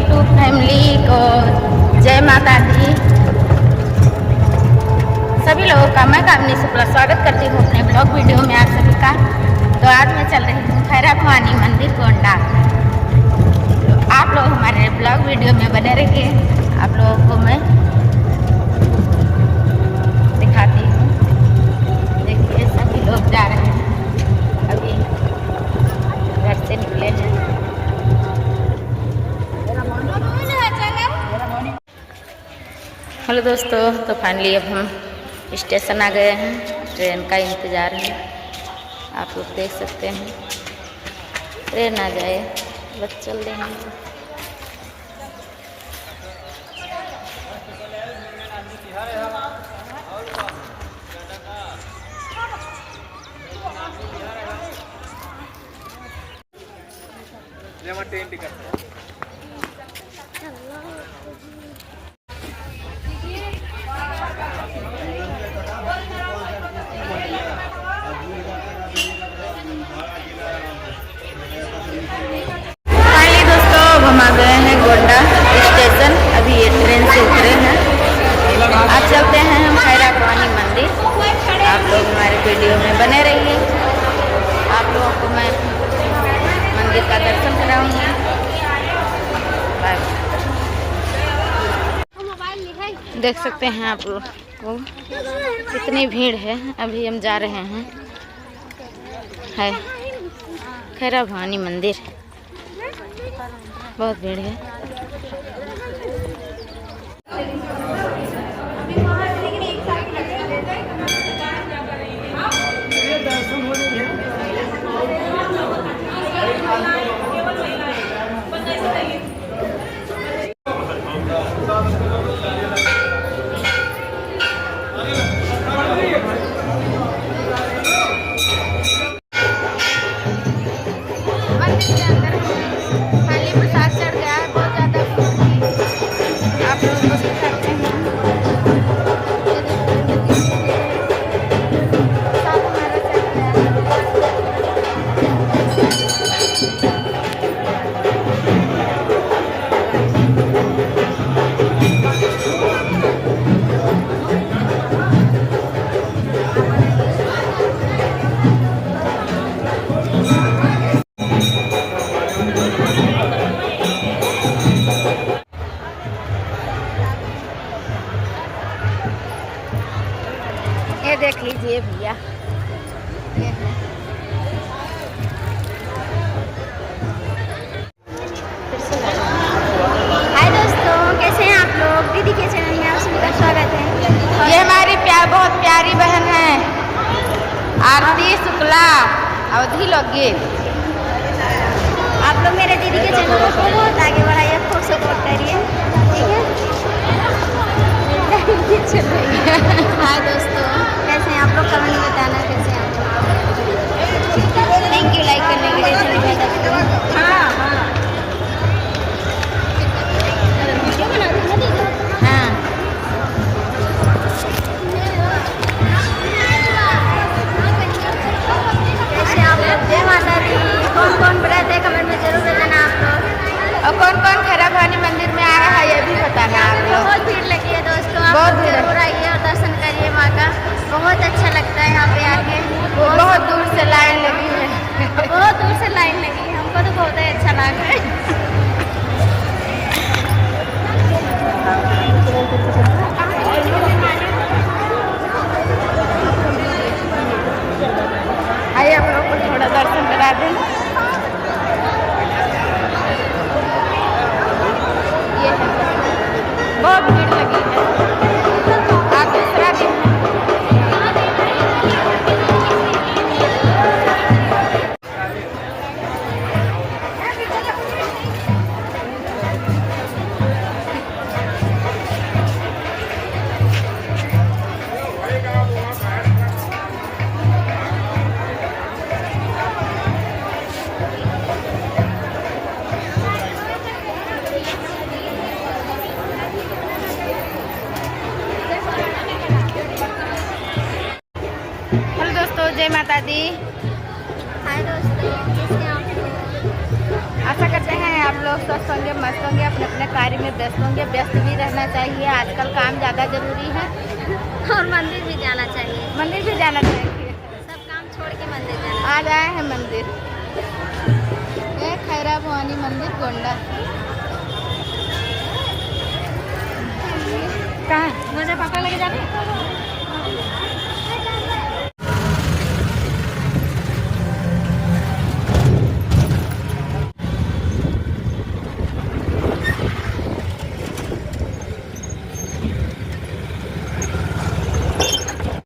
YouTube family को जय माता दी। सभी लोगों का मैं कामनी शुक्ला स्वागत करती हूँ अपने ब्लॉग वीडियो में आप सभी का। तो आज मैं चल रही हूँ खैरा भवानी मंदिर गोंडा। तो आप लोग हमारे ब्लॉग वीडियो में बने रहिए। आप लोगों को मैं दिखाती हूँ। देखिए सभी लोग जा रहे हैं, अभी घर से निकले हैं। हेलो दोस्तों, तो फाइनली अब हम स्टेशन आ गए हैं। ट्रेन का इंतज़ार है, आप लोग देख सकते हैं। ट्रेन आ जाए बस चल देंगे। ट्रेन टिकट हम आ गए हैं गोंडा स्टेशन। अभी ये ट्रेन से उतरे हैं। अब चलते हैं हम खैरा भवानी मंदिर। आप लोग हमारे वीडियो में बने रहिए। आप लोगों को मैं मंदिर का दर्शन कराऊंगी। देख सकते हैं आप लोग को कितनी भीड़ है। अभी हम जा रहे हैं है खैरा भवानी मंदिर। बहुत भीड़ है। ये देख लीजिए भैया, ये है। हाय दोस्तों, कैसे हैं आप लोग? दीदी के चैनल में आप सभी का स्वागत है। ये हमारी बहुत प्यारी बहन है आरती शुक्ला अवधि लोकगीत। आप लोग मेरे दीदी के चैनल को बहुत आगे बढ़ाइए, खूब सपोर्ट करिए, ठीक है। हाय दोस्तों, कैसे हैं आप लोग? कमेंट में बताना कैसे हैं आप लोग। थैंक यू लाइक करने के लिए। कैसे आप लोग? जय माता दी। कौन कौन व्रत है कमेंट में जरूर बताना आप लोग। और कौन कौन खैरा भवानी मंदिर में आया है ये भी बताना आप लोग। बहुत भीड़ लगी है दोस्तों, आप बहुत लोग भीड़ है। जरूर आइए और दर्शन करिए माँ का। बहुत अच्छा लगता है यहाँ पे आके। बहुत दूर से लाइन लगी है। बहुत दूर से लाइन लगी है, हमको तो बहुत ही अच्छा लग रहा है। आइए आप लोग को थोड़ा दर्शन करा दें। ये है, बहुत भीड़ लगी है। आज दूसरा दिन है। जय माता दी। हाय दोस्तों, कैसे हैं आप लोग? आशा करते हैं आप लोग लोग स्वस्थ होंगे, मस्त होंगे, अपने अपने कार्य में व्यस्त होंगे। व्यस्त भी रहना चाहिए, आजकल काम ज़्यादा जरूरी है। और मंदिर भी जाना चाहिए, मंदिर भी जाना चाहिए। सब काम छोड़ के मंदिर जाना। आज आए हैं मंदिर, ये खैरा भवानी मंदिर गोंडा। कहाँ मुझे पापा लेके जाने